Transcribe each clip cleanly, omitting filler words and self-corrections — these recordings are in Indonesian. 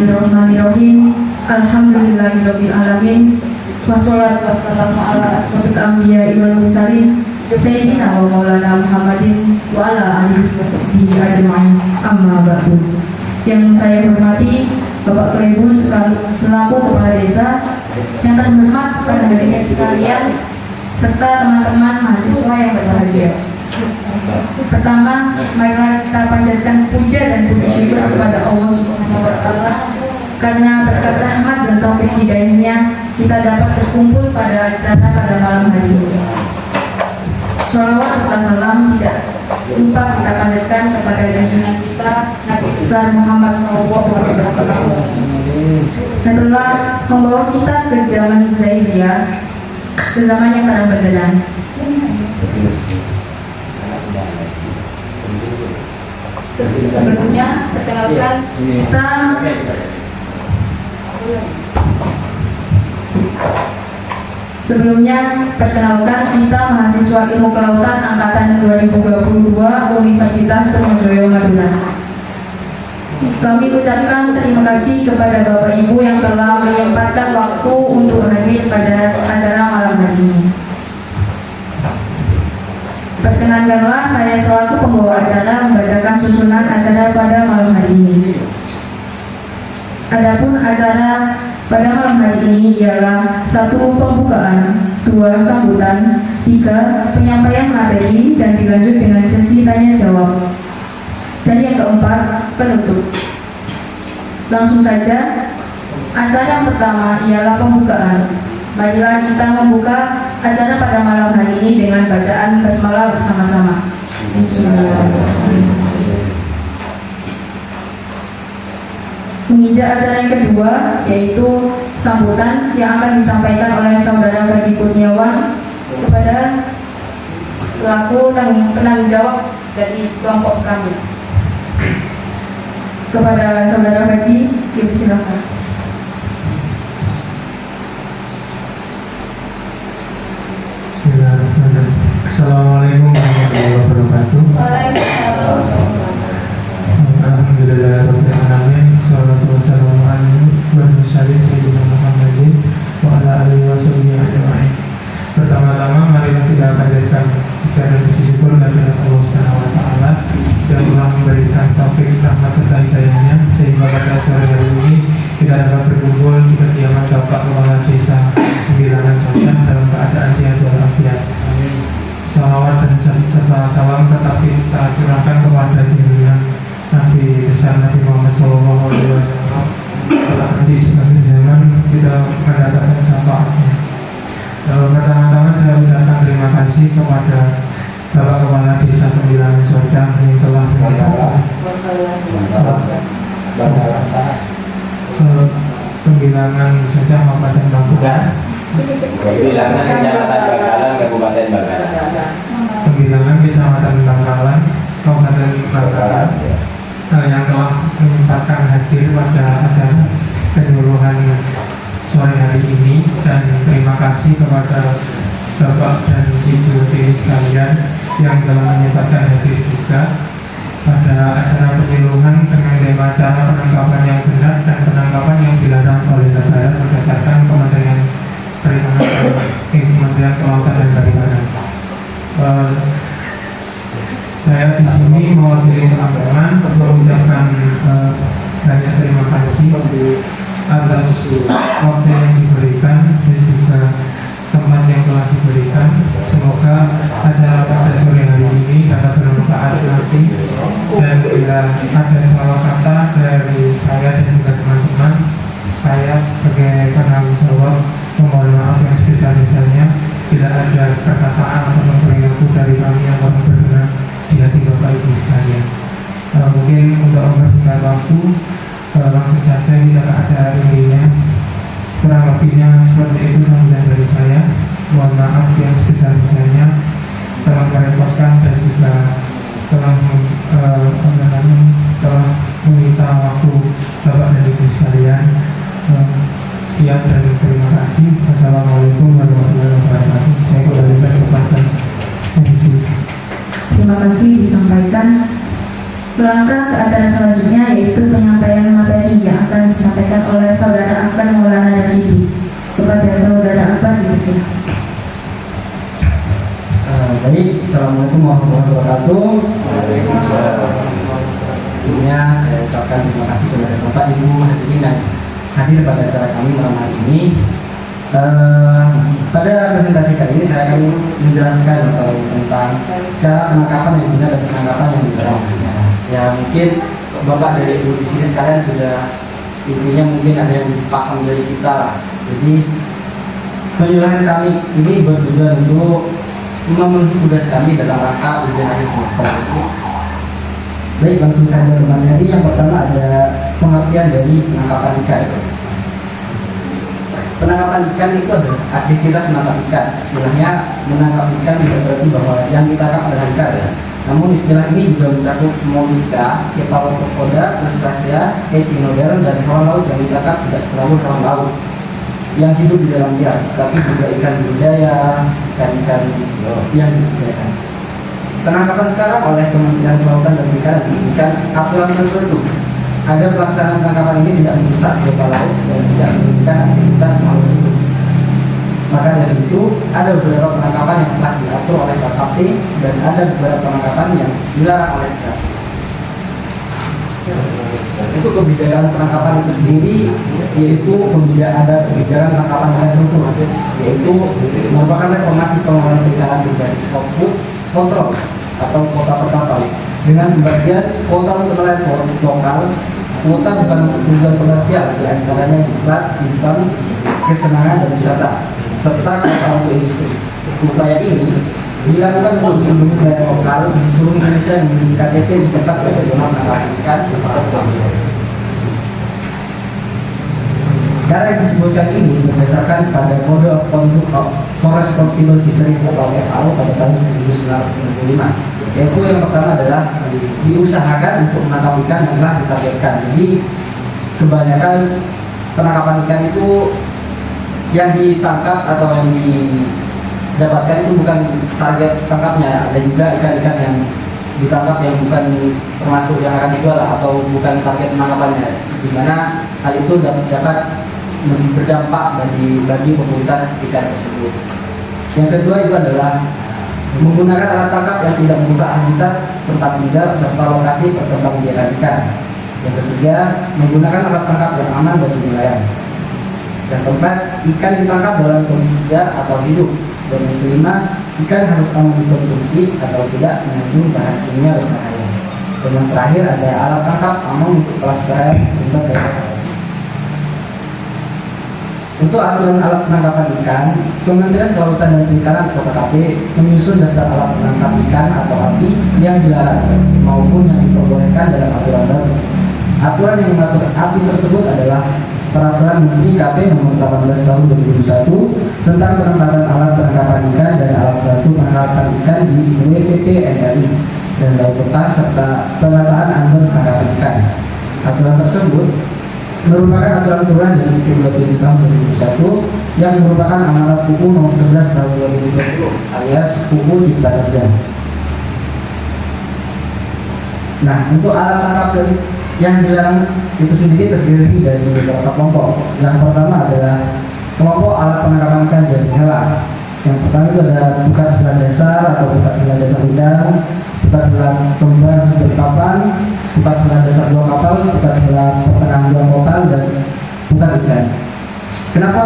Bismillahirrahmanirrahim. Alhamdulillahirabbil alamin. Wassalatu wassalamu ala asyrofil anbiya'i wal mursalin sayyidina wa maulana Muhammadin wa ala alihi wa sahbihi ajma'in. Amma ba'du. Yang saya hormati Bapak Klebun selaku kepala desa, yang terhormat para hadirin sekalian serta teman-teman mahasiswa yang berbahagia. Pertama, marilah kita panjatkan puja dan puji syukur kepada Allah Subhanahu wa Ta'ala, karena berkat rahmat dan taufik hidayahnya kita dapat berkumpul pada acara pada malam hari ini. Sholawat serta salam tidak lupa kita panjatkan kepada junjungan kita Nabi besar Muhammad SAW yang telah membawa kita ke zaman Zahiliyah, ke zaman yang terang benderang. Sebelumnya perkenalkan kita mahasiswa Ilmu Kelautan angkatan 2022 Universitas Trunojoyo Madura. Kami ucapkan terima kasih kepada Bapak Ibu yang telah menyempatkan waktu untuk hadir pada acara malam hari ini. Perkenankanlah saya selaku pembawa acara membacakan susunan acara pada malam hari ini. Adapun acara pada malam hari ini ialah 1. Pembukaan, 2. Sambutan, 3. Penyampaian materi dan dilanjut dengan sesi tanya jawab, dan yang keempat penutup. Langsung saja, acara yang pertama ialah pembukaan. Marilah kita membuka acara pada malam hari ini dengan bacaan basmalah bersama-sama. Bismillahirrahmanirrahim. Menginjak acara yang kedua, yaitu sambutan yang akan disampaikan oleh Saudara Ferdi Kurniawan kepada selaku penanggung jawab dari kelompok kami. Kepada Saudara Ferdi, dipersilakan. Assalamualaikum warahmatullahi wabarakatuh. Alhamdulillahirrahmanirrahim. Salatu wassalamu ala sayyidina Muhammadin wa ala alihi wa sahbihi ajma'in. Pertama-tama marilah kita panjatkan puja dan puji syukur kehadirat Allah Subhanahu wa Ta'ala yang telah memberikan taufik, rahmat serta hidayahnya sehingga pada sore hari ini kita dapat berkumpul di kediaman Bapak Kepala Desa Sembilanan Socah dalam keadaan sehat walafiat. Salawat dan serta salam tetap kita curahkan kepada junjungan Nabi besar Nabi Muhammad SAW. Telah nanti di akhir zaman kita mendatangkan syafaatnya. Pertama-tama saya ucapkan terima kasih kepada Bapak Kepala Desa Sembilanan Socah yang telah menyatakan Penggilangan Socah Kabupaten Bangkalan. Penggilangan Kecamatan Bangkalan, Kabupaten Bangkalan. Penggilangan Kecamatan Bangkalan, Kabupaten Bangkalan yang telah menyempatkan hadir pada acara penyuluhan sore hari ini, dan terima kasih kepada Bapak dan Ibu Diri sekalian yang telah menyempatkan hadir juga pada acara penyuluhan dengan tema cara penangkapan yang benar dan penangkapan yang dilarang oleh negara berdasarkan Kementerian Kementerian Kelautan dan Perikanan. Saya di sini mewakili teman-teman mengucapkan banyak terima kasih atas waktu yang diberikan dan juga tempat yang telah diberikan. Semoga acara pada sore hari ini dapat bermanfaat nanti, dan bila ada salah kata dari saya dan juga teman-teman, saya sebagai penanggung jawab mohon maaf yang sebesar-besarnya bila ada perkataan atau perilaku dari kami yang kurang berkenan di hati Bapak Ibu sekalian. Mungkin untuk mempersingkat waktu, langsung saja kita ke acara intinya. Kurang lebihnya seperti itu sambutan dari saya. Mohon maaf yang sebesar-besarnya telah merepotkan dan juga telah meminta waktu Bapak dan Ibu sekalian. Sekian dan terima kasih. Assalamualaikum warahmatullahi wabarakatuh. Saya kembalikan kepada MC. Terima kasih disampaikan. Melangkah ke acara selanjutnya, yaitu penyampaian materi ini yang akan disampaikan oleh Saudara Akbar Maulana Rashidi. Kepada Saudara Akbar dipersilakan. Baik, Assalamualaikum warahmatullahi wabarakatuh. Sebelumnya saya ucapkan terima kasih kepada Bapak Ibu hadirin yang hadir pada acara kami malam hari ini. Pada presentasi kali ini saya akan menjelaskan tentang cara penangkapan yang benar dan penangkapan yang tidak. Ya mungkin Bapak dari Ibu di sini sekalian sudah intinya mungkin ada yang paham dari kita lah. Jadi penjelasan kami ini bertujuan untuk memenuhi tugas kami dalam rangka ujian akhir semester itu. Baik, langsung saja ke materi. Yang pertama ada pengertian dari penangkapan ikan. Penangkapan ikan itu adalah aktivitas menangkap ikan. Istilahnya menangkap ikan tidak berarti bahwa yang ditangkap adalah ikan ya. Namun istilah ini juga mencakup molluska, cephalopoda, crustacea, echinoderm dan hewan laut yang ditangkap tidak selalu hewan laut yang hidup di dalam liar, tapi juga ikan budidaya, ikan-ikan yang dibudidayakan. Penangkapan sekarang oleh Kementerian Kelautan dan Perikanan diberikan aturan tertentu agar pelaksanaan penangkapan ini tidak merusak biota laut dan tidak merugikan aktivitas makhluk hidup. Maka dari itu ada beberapa penangkapan yang telah diatur oleh KKP dan ada beberapa penangkapan yang dilarang oleh KKP. Untuk kebijakan penangkapan itu sendiri yaitu ada kebijakan penangkapan yang tertentu, yaitu merupakan reformasi pengelolaan perikanan berbasis kontrol atau kuota per kapal dengan pembagian kuota untuk nelayan lokal, kuota bukan untuk tujuan komersial, diantaranya iklan, kesenangan dan wisata, serta kuota untuk industri. Upaya ini dilakukan untuk melindungi nelayan lokal di seluruh Indonesia yang memiliki KTP setempat pada zona penangkapan ikan. Cara yang disebutkan ini berdasarkan pada Code of Conduct of Forest-Responsible Fisheries atau FAO pada tahun 1995. Yaitu yang pertama adalah diusahakan untuk menangkap ikan yang telah ditargetkan. Jadi kebanyakan penangkapan ikan itu yang ditangkap atau yang didapatkan itu bukan target tangkapnya. Ada juga ikan-ikan yang ditangkap yang bukan termasuk yang akan dijual atau bukan target penangkapannya, di mana hal itu dapat berdampak bagi komunitas ikan tersebut. Yang kedua itu adalah menggunakan alat tangkap yang tidak merusak habitat tempat tinggal serta lokasi perkembangbiakan ikan. Yang ketiga, menggunakan alat tangkap yang aman bagi nelayan. Yang keempat, ikan ditangkap dalam kondisi segar atau hidup. Dan yang kelima, ikan harus aman dikonsumsi atau tidak mengandung bahan kimia berbahaya. Dan yang terakhir ada alat tangkap aman untuk pelestarian sumber daya alam. Untuk aturan alat penangkapan ikan, Kementerian Kelautan dan Perikanan atau KKP menyusun daftar alat penangkap ikan atau api yang dilarang maupun yang diperbolehkan dalam aturan baru. Aturan yang mengatur api tersebut adalah Peraturan Menteri KP Nomor 18 Tahun 2021 tentang penempatan alat penangkapan ikan dan alat bantu penangkapan ikan di WPP NRI dan laut lepas serta penataan ambil penangkapan ikan. Aturan tersebut merupakan aturan turunan dari PP 27 tahun 2021 yang merupakan amanat UU Nomor 11 tahun 2020 alias UU Cipta Kerja. Nah, untuk alat tangkap yang dilarang itu sendiri terdiri dari beberapa kelompok. Yang pertama adalah kelompok alat penangkapan ikan dari hewan. Yang pertama itu ada bukat hewan dasar atau bukat hewan dasar udang, bukat hewan kembar berpapan, bukat hewan dasar dua kapal, bukat hewan pertengahan dua kapal, dan bukat ikan. Kenapa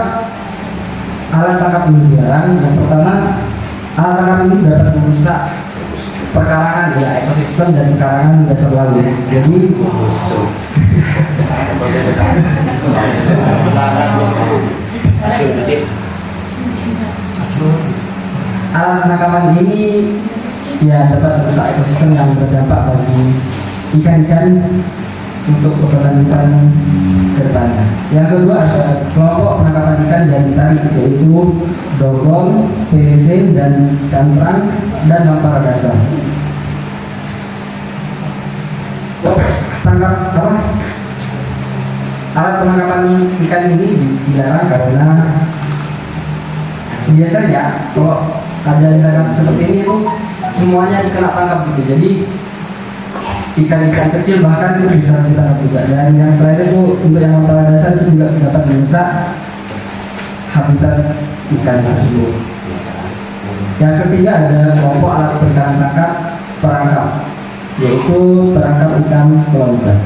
alat tangkap ini dilarang? Yang pertama, alat tangkap ini dapat merusak perkarangan ya, ekosistem dan perkarangan dasar laut. Jadi alat penangkapan ini ya dapat merusak ekosistem yang berdampak bagi ikan-ikan untuk keberlanjutan ke depannya. Yang kedua ada kelompok penangkapan ikan yang ditarik, yaitu dogong, PVC, dan cantrang dan lampara dasar. Alat penangkapan ikan ini dilarang karena biasanya kalau ada tindakan seperti ini itu semuanya dikena tangkap gitu. Jadi ikan-ikan kecil bahkan itu bisa kita tangkap juga. Dan yang terakhir itu untuk yang masalah dasar itu juga dapat merusak habitat ikan tersebut. Yang ketiga ada kelompok alat perikanan tangkap perangkap, yaitu perangkap ikan kelautan.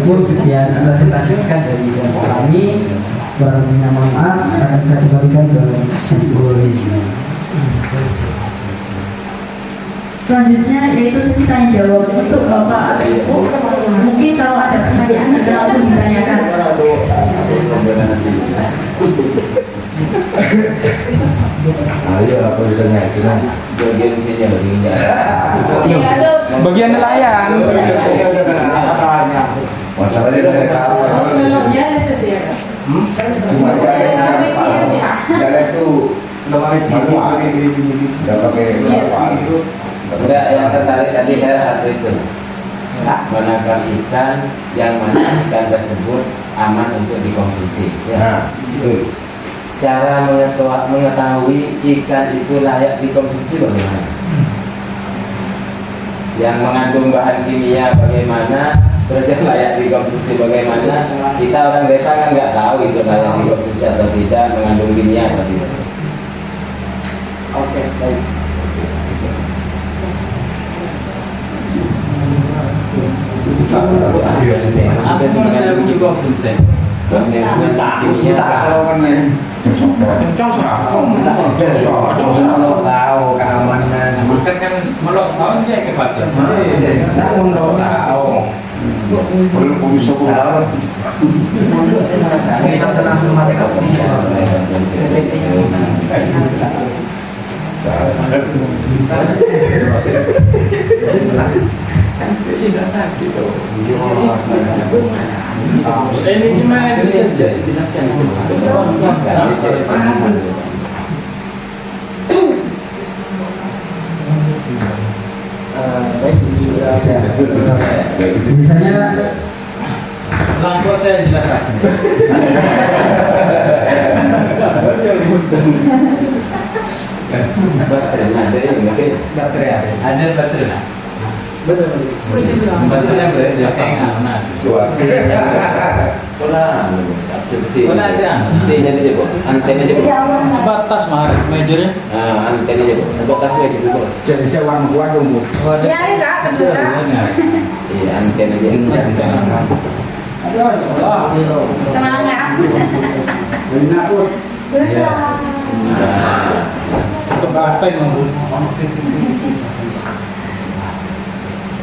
Itu sekian presentasikan dari kelompok kami. Barangnya mohon maaf akan saya kembalikan ke Ibu. Selanjutnya yaitu sesi tanya jawab untuk Bapak Ibu. Mungkin kalau ada pertanyaan bisa langsung ditanyakan. Ayo apa ditanya itu kan bagian sini Bagian nelayan. masalahnya dari kapal cuma jalan itu manual nggak pakai kapal. Enggak, yang tertarik tadi saya satu itu menangkap ikan yang mana ikan tersebut aman untuk dikonsumsi ya. Nah, itu cara mengetahui ikan itu layak dikonsumsi bagaimana? Yang mengandung bahan kimia bagaimana, terus yang layak dikonsumsi bagaimana? Kita orang desa kan nggak tahu itu layak dikonsumsi atau tidak, mengandung kimia atau tidak. Oke, baik. Ada sebenarnya juga penting. Tahu keamanan. Bukan kan melok tahun dia kepastian. Namun tahu. Belum bisa tahu. Ini gimana itu? Jelaskan. Misalnya Langkah saya jelaskan. Baterai ada mungkin Ada baterai lah. Baterai yang berada suasi. Pola ada. isinya aja kok. Antena aja kok. Batas mahal majornya. Antena aja kok. Sebab kasih aja dulu. Jadi warna gua dulu. Ya, ini Kak, betul Kak. Iya, antena aja. Semangat. Untuk apa yang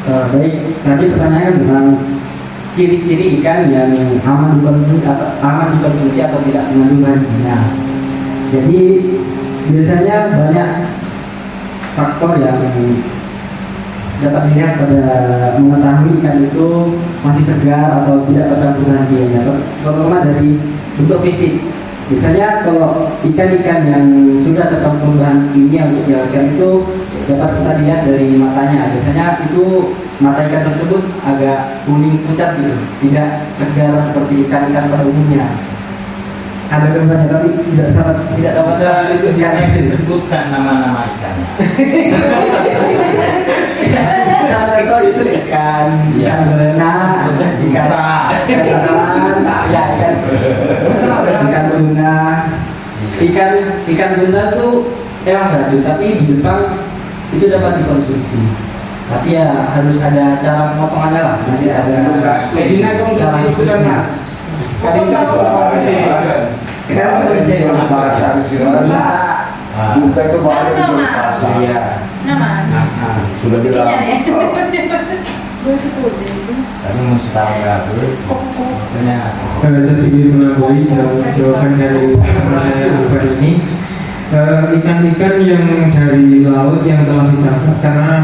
baik, tadi pertanyaan tentang ciri-ciri ikan yang aman dikonsumsi atau tidak mengandung bahan kimia. Jadi biasanya banyak faktor yang dapat dilihat pada mengetahui ikan itu masih segar atau tidak tercampur bahan kimia. Terutama dari bentuk fisik. Misalnya kalau ikan-ikan yang sudah tercampur bahan kimia untuk dihasilkan itu dapat kita lihat dari matanya. Biasanya itu mata ikan tersebut agak kuning pucat gitu, tidak segar seperti ikan-ikan pada umumnya. Ada gambarnya tapi tidak dapat itu jangan disebutkan nama-nama ikannya. salah satu itu ikan berenang, ikan tuna, ikan tuna tuh emang beracun, tapi di Jepang itu dapat dikonsumsi. Tapi ya harus ada cara pemotongannya lah, masih ada cara khususnya. Kita Bahasa di sini. Kita itu banyak di pasar. Nama. Sudah bilang. Tapi mesti tahu nggak tuh? Saya ingin menambahi jawaban dari pertanyaan Akbar ini. Ikan-ikan yang dari laut yang telah ditangkap,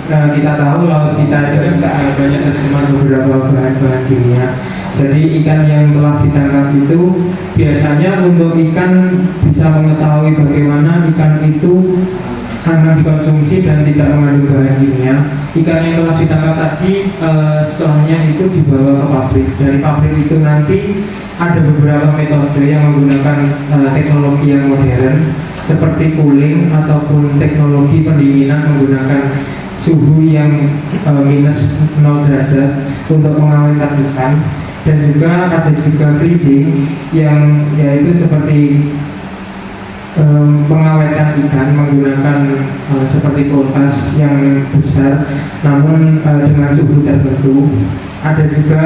karena kita tahu laut kita itu kan banyak tercemar beberapa bahan-bahan kimia. Jadi ikan yang telah ditangkap itu biasanya untuk ikan bisa mengetahui bagaimana ikan itu akan dikonsumsi dan tidak mengandung bahan kimia. Ikan yang telah ditangkap tadi setelahnya itu dibawa ke pabrik. Dari pabrik itu nanti ada beberapa metode yang menggunakan teknologi yang modern seperti cooling ataupun teknologi pendinginan menggunakan suhu yang minus 0 derajat untuk mengawetkan ikan, dan juga ada juga freezing yang yaitu seperti pengawetkan ikan menggunakan seperti kulkas yang besar namun dengan suhu tertentu. Ada juga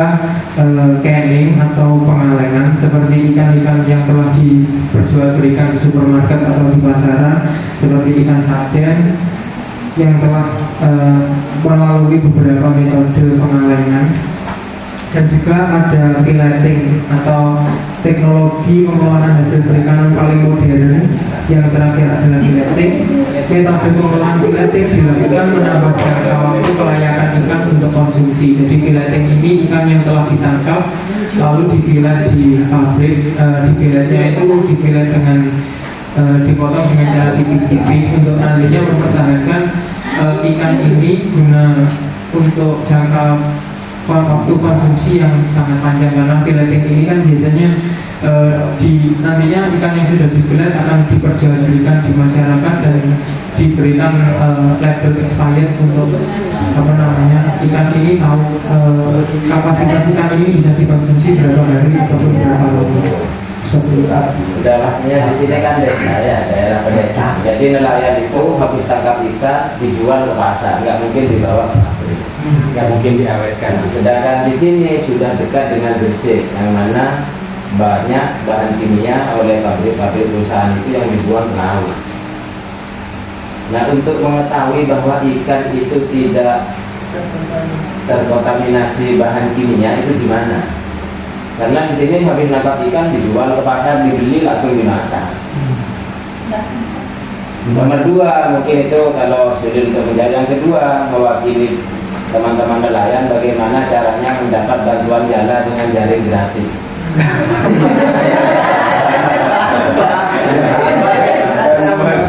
canning atau pengalengan seperti ikan-ikan yang telah diperjualbelikan di supermarket atau di pasaran seperti ikan sarden yang telah melalui beberapa metode pengalengan. Dan juga ada pileting atau teknologi pengolahan hasil perikanan paling modern yang terakhir adalah pileting. Metode pengolahan pileting dilakukan menambah jangka waktu kelayakan ikan untuk konsumsi. Jadi pileting ini ikan yang telah ditangkap lalu dipilet di pabrik, dipiletnya itu dipilet dengan dipotong dengan cara tipis-tipis untuk nantinya mempertahankan ikan ini guna untuk jangka waktu konsumsi yang sangat panjang, karena pileting ini kan biasanya nantinya ikan yang sudah dipilet akan diperjualbelikan di masyarakat dan diberikan label expired untuk ikan ini tahu kapasitas ikan ini bisa dikonsumsi berapa hari ataupun berapa lama. Seperti itu. Udah maksudnya di sini kan desa ya, daerah pedesaan. Jadi nelayan itu habis tangkap ikan dijual ke pasar, nggak mungkin dibawa ke pabrik, nggak mungkin diawetkan. Sedangkan di sini sudah dekat dengan Gresik, yang mana banyak bahan kimia oleh pabrik-pabrik perusahaan itu yang dibuang ke laut. Nah, untuk mengetahui bahwa ikan itu tidak terkontaminasi bahan kimia itu di mana? Karena di sini habis nangkap ikan dijual ke pasar, dibeli langsung dimasak. Nomor dua, mungkin itu kalau sudah untuk menjadi yang kedua, mewakili teman-teman nelayan bagaimana caranya mendapat bantuan jala dengan jaring gratis.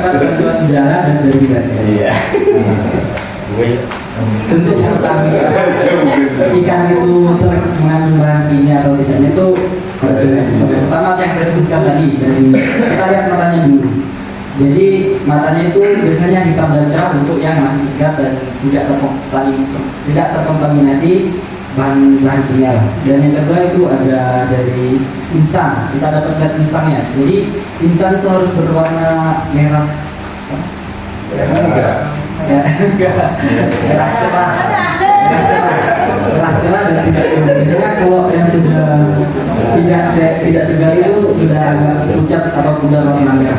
Bantuan jala dan jaring gratis. Iya. Untuk mengetahui ikan itu mengandung bahan kimia atau tidak itu pertama yang saya sebutkan tadi, dari kita lihat matanya dulu. Jadi matanya itu biasanya hitam dan cerah untuk yang masih segar dan tidak terkontaminasi bahan kimia. Dan yang kedua itu ada dari insang, kita dapat lihat insangnya. Jadi insang itu harus berwarna merah. Merah cerah dan tidak kuning. Biasanya kalau yang sudah tidak segar itu sudah agak pucat atau pudar warna merah.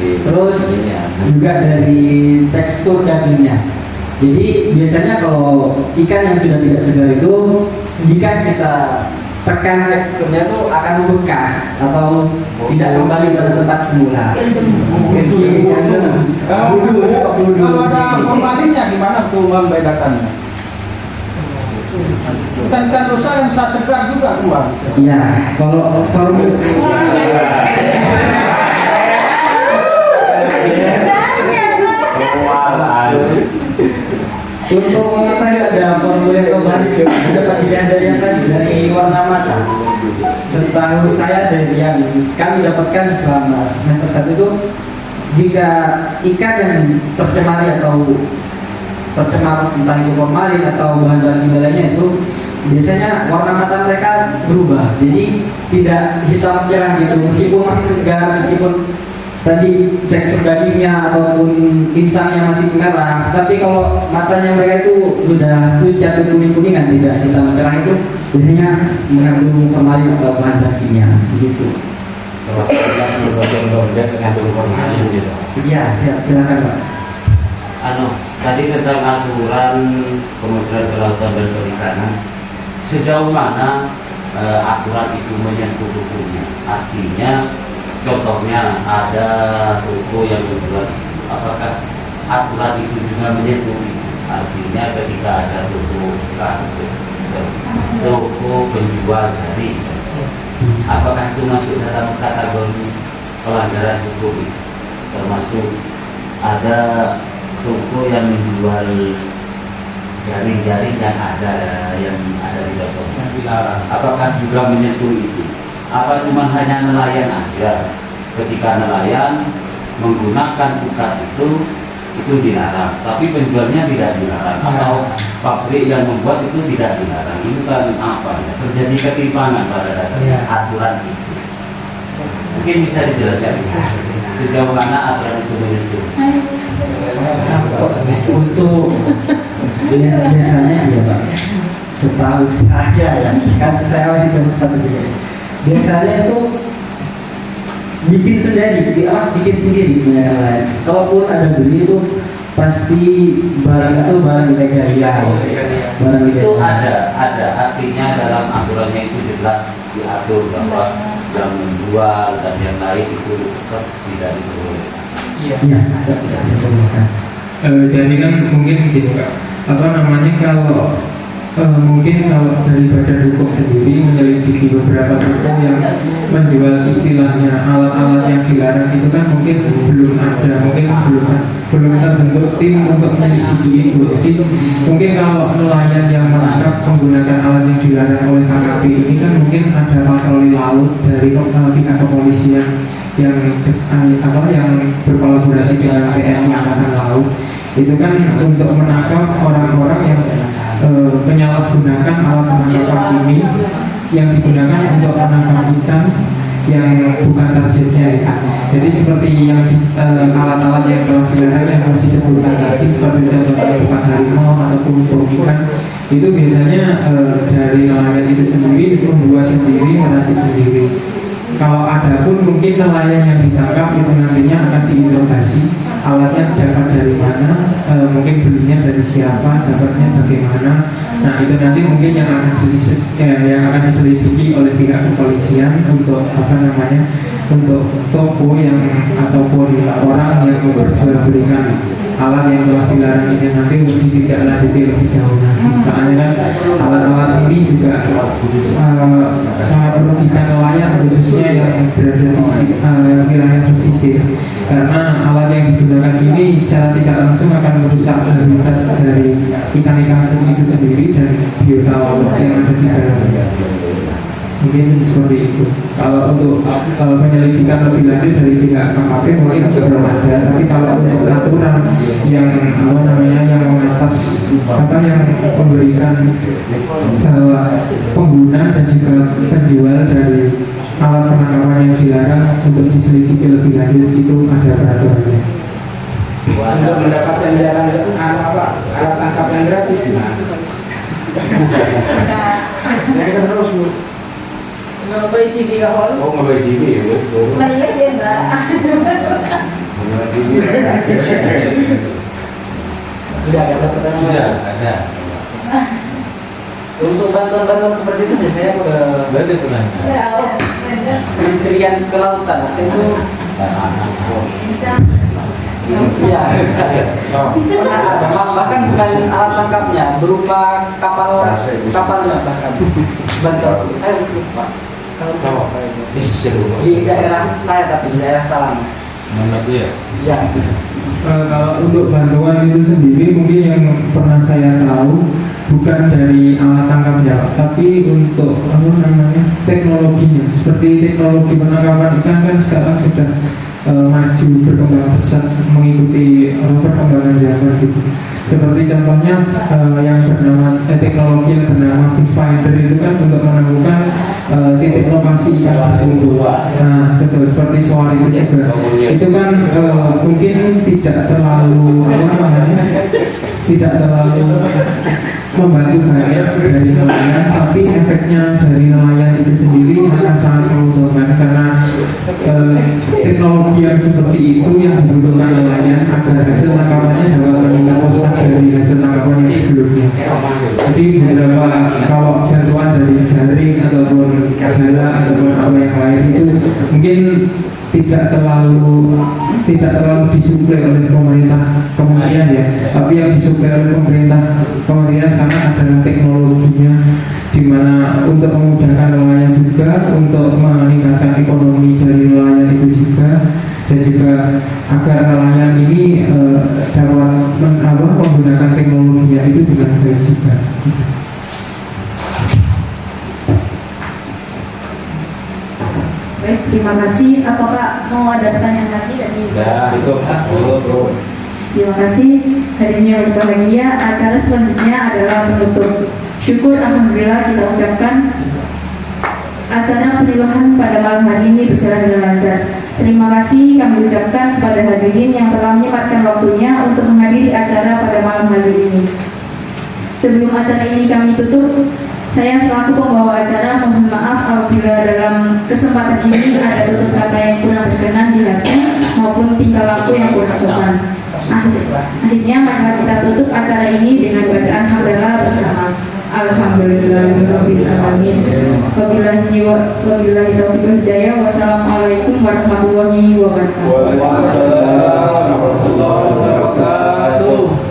Terus juga dari tekstur dagingnya. Jadi biasanya kalau ikan yang sudah tidak segar itu, jika kita tekan teksturnya itu akan membekas atau tidak kembali pada tempat semula. Kalau ada formalinnya gimana tuh membedakannya? Ikan rusa yang bisa segar juga keluar. Iya, kalau formalin untuk mengetahui ada formulir kembali dapat dilihat dari warna mata. Setahu saya dari yang kami dapatkan selama semester 1 itu, jika ikan yang tercemari atau tercemar entah itu formalin atau bahan-bahan kimia lainnya itu biasanya warna mata mereka berubah, jadi tidak hitam cerah gitu meskipun masih segar, meskipun tadi tekstur dagingnya ataupun insangnya masih merah, tapi kalau matanya mereka itu sudah pucat kuning-kuningan, tidak hitam cerah, itu biasanya mengandung formalin atau bahan kimia begitu. Kalau mengandung formalin gitu. Iya, silakan Pak. Tadi tentang aturan Kementerian Kelautan dan Perikanan, sejauh mana aturan itu menyentuh hukumnya? Artinya, contohnya ada toko yang menjual, apakah aturan itu juga menyentuh? Artinya ketika ada toko penjual jari, apakah itu masuk dalam kategori pelanggaran hukum? Termasuk ada toko yang menjual jaring-jaring yang ada di contohnya dilarang, apakah juga menyentuh itu? Apa cuma hanya nelayan aja? Ketika nelayan menggunakan ukat itu dilarang, tapi penjualnya tidak dilarang, atau pabrik yang membuat itu tidak dilarang. Itu kan apa ya? Terjadi ketimpangan pada dasarnya aturan itu. Mungkin bisa dijelaskan sejauh mana aturan itu menyentuh. Untuk biasanya sih ya Pak, setahu saja ya, kan saya masih sebut satu juga. Biasanya itu bikin sendiri, bikin sendiri punya yang lain. Kalaupun ada beli itu pasti barang itu barang ilegal ya. Barang Itu ilegal. ada artinya dalam aturannya itu jelas diatur bahwa yang menjual dan yang lain itu tetap tidak diperbolehkan. Iya, tidak diperbolehkan. Jadi kan mungkin gini Pak, apa namanya, kalau mungkin kalau dari Badan Hukum sendiri menyelidiki beberapa toko yang menjual istilahnya alat-alat yang dilarang itu kan mungkin belum ada, mungkin belum terbentuk tim untuk menyelidiki itu. Jadi mungkin kalau nelayan yang menangkap menggunakan alat yang dilarang oleh KKP ini kan mungkin ada patroli laut dari pihak kepolisian yang berkolaborasi dengan TNI Angkatan Laut. Itu kan untuk menangkap orang-orang yang penyalahgunakan alat penangkapan ini yang digunakan untuk menangkap ikan yang bukan targetnya ya. Jadi seperti yang alat-alat yang telah dilarang yang disebutkan tadi, seperti contohnya bukan harimau ataupun bom ikan, itu biasanya dari nelayan itu sendiri membuat sendiri, meracik sendiri. Kalau ada pun mungkin nelayan yang ditangkap itu nantinya akan diinterogasi, alatnya dapat dari mana, mungkin belinya dari siapa, dapatnya bagaimana. Nah itu nanti mungkin yang akan diselidiki oleh pihak kepolisian untuk untuk toko yang ataupun orang yang memperjualbelikan alat yang telah dilarang ini nanti untuk ditindaklanjuti lebih jauh nanti. Soalnya kan alat-alat ini juga sangat merugikan nelayan khususnya yang berada di wilayah pesisir, karena alat yang digunakan ini secara tidak langsung akan merusak habitat dari ikan-ikan itu sendiri dan biota laut yang ada di dalamnya. Mungkin seperti itu. Kalau untuk penyelidikan lebih lanjut dari pihak KKP mungkin belum ada. Tapi kalau untuk aturan yang yang mengatas yang memberikan pengguna dan juga penjual dari alat penangkapan yang dilarang untuk diselidiki lebih lanjut itu ada peraturannya. Untuk mendapatkan jalan alat tangkap yang gratis. Kita terus Bu. Nggak TV nggak hol. Oh, nggak TV ya, Bos. Nggak sih enggak. Nggak TV. Sudah ada pertanyaan? Sudah ada. Untuk bantuan-bantuan seperti itu biasanya ke Berarti pertanyaan. Kementerian Kelautan itu iya, bahkan bukan alat tangkapnya, berupa kapalnya bahkan bantuan. Saya lupa di daerah saya, tapi di daerah Salam. Mana itu ya? Iya. Kalau untuk bantuan itu sendiri mungkin yang pernah saya tahu bukan dari alat tangkapnya, tapi untuk teknologinya. Seperti teknologi penangkapan ikan kan sekarang sudah maju, berkembang pesat mengikuti perkembangan zaman gitu. Seperti contohnya yang bernama teknologi yang bernama fish finder itu kan untuk menemukan titik lokasi ikan terkumpul. Nah, betul, seperti soal itu juga. Itu kan mungkin tidak terlalu tidak terlalu membantu banyak dari nelayan, tapi efeknya dari nelayan itu sendiri akan sangat menguntungkan karena teknologi yang seperti itu yang dibutuhkan nelayan agar hasil tangkapannya dapat meningkat pesat dari hasil tangkapan yang sebelumnya. Jadi beberapa kalau bantuan dari jaring ataupun jala ataupun apa yang lain itu mungkin tidak terlalu disuplai oleh pemerintah kemudian ya, tapi yang disuplai oleh pemerintah kemudian sekarang adalah teknologinya, di mana untuk memudahkan nelayan juga, untuk meningkatkan ekonomi dari nelayan itu juga, dan juga agar nelayan ini dapat menggunakan teknologinya itu dengan baik juga. Terima kasih. Apakah mau ada pertanyaan lagi dari? Ya, itu bro. Terima kasih. Hadirin yang berbahagia, acara selanjutnya adalah penutup. Syukur alhamdulillah kita ucapkan acara peniluhan pada malam hari ini berjalan dengan lancar. Terima kasih kami ucapkan kepada hadirin yang telah menyempatkan waktunya untuk menghadiri acara pada malam hari ini. Sebelum acara ini kami tutup, saya selaku pembawa acara mohon maaf apabila dalam kesempatan ini ada tutur kata yang kurang berkenan di hati maupun tingkah laku yang kurang sopan. Akhirnya mari kita tutup acara ini dengan bacaan hamdalah bersama. Alhamdulillahirabbil alamin. Wabillahi taufiq wal hidayah. Wassalamualaikum warahmatullahi wabarakatuh. Waalaikumsalam warahmatullahi wabarakatuh.